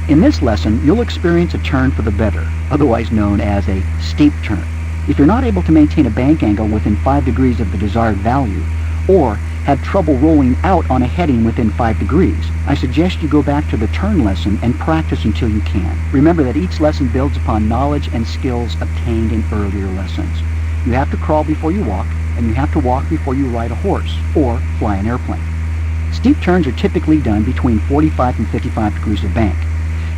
In this lesson, you'll experience a turn for the better, otherwise known as a steep turn. If you're not able to maintain a bank angle within 5 degrees of the desired value, or have trouble rolling out on a heading within 5 degrees, I suggest you go back to the turn lesson and practice until you can. Remember that each lesson builds upon knowledge and skills obtained in earlier lessons. You have to crawl before you walk, and you have to walk before you ride a horse, or fly an airplane. Steep turns are typically done between 45 and 55 degrees of bank.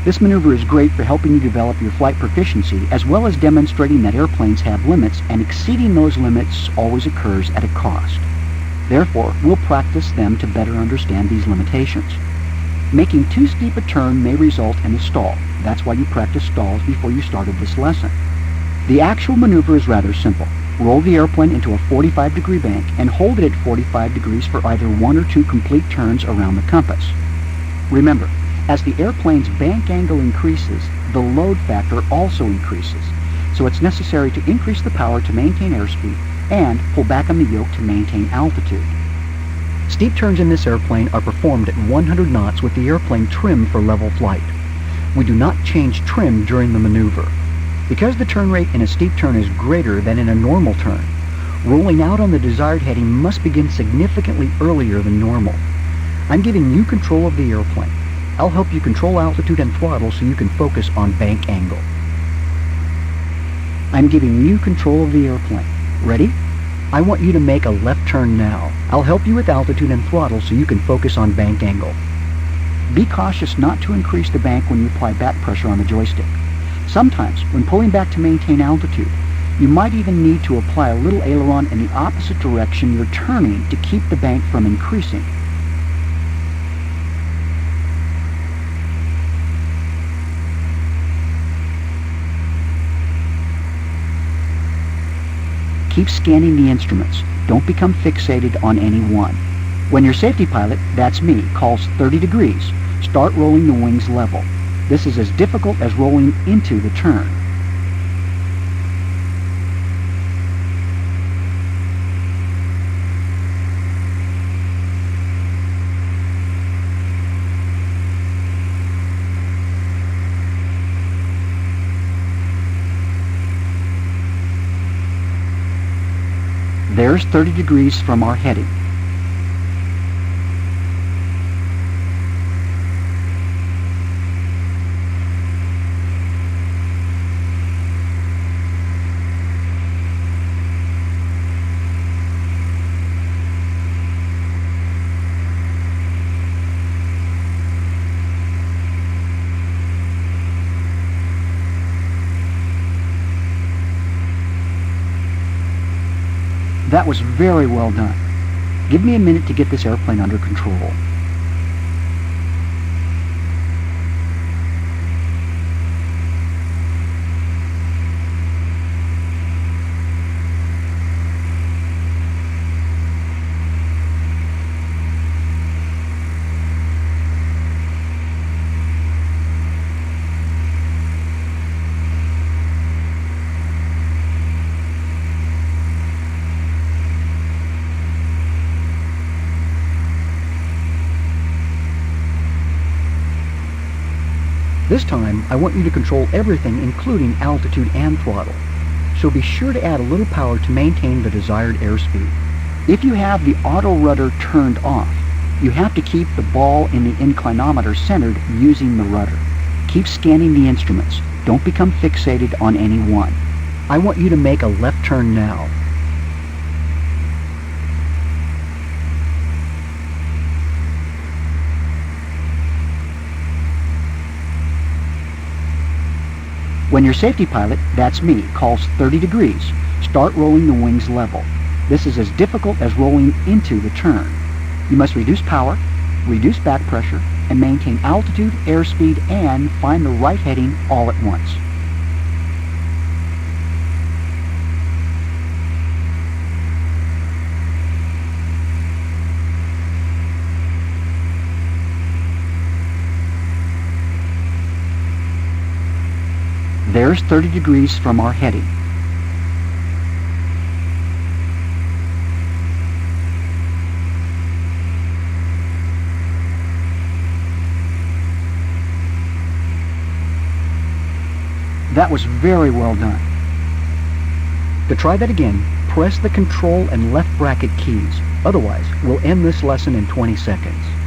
This maneuver is great for helping you develop your flight proficiency, as well as demonstrating that airplanes have limits, and exceeding those limits always occurs at a cost. Therefore, we'll practice them to better understand these limitations. Making too steep a turn may result in a stall. That's why you practice stalls before you started this lesson. The actual maneuver is rather simple. Roll the airplane into a 45-degree bank and hold it at 45 degrees for either 1 or 2 complete turns around the compass. Remember, as the airplane's bank angle increases, the load factor also increases, so it's necessary to increase the power to maintain airspeed and pull back on the yoke to maintain altitude. Steep turns in this airplane are performed at 100 knots with the airplane trimmed for level flight. We do not change trim during the maneuver. Because the turn rate in a steep turn is greater than in a normal turn, rolling out on the desired heading must begin significantly earlier than normal. I'm giving you control of the airplane. I'll help you control altitude and throttle so you can focus on bank angle. I'm giving you control of the airplane. Ready? I want you to make a left turn now. I'll help you with altitude and throttle so you can focus on bank angle. Be cautious not to increase the bank when you apply back pressure on the joystick. Sometimes, when pulling back to maintain altitude, you might even need to apply a little aileron in the opposite direction you're turning to keep the bank from increasing. Keep scanning the instruments. Don't become fixated on any one. When your safety pilot, that's me, calls 30 degrees, start rolling the wings level. This is as difficult as rolling into the turn. There's 30 degrees from our heading. That was very well done. Give me a minute to get this airplane under control. This time, I want you to control everything, including altitude and throttle. So be sure to add a little power to maintain the desired airspeed. If you have the auto rudder turned off, you have to keep the ball in the inclinometer centered using the rudder. Keep scanning the instruments. Don't become fixated on any one. I want you to make a left turn now. When your safety pilot, that's me, calls 30 degrees, start rolling the wings level. This is as difficult as rolling into the turn. You must reduce power, reduce back pressure, and maintain altitude, airspeed, and find the right heading all at once. There's 30 degrees from our heading. That was very well done. To try that again, press the control and left bracket keys. Otherwise, we'll end this lesson in 20 seconds.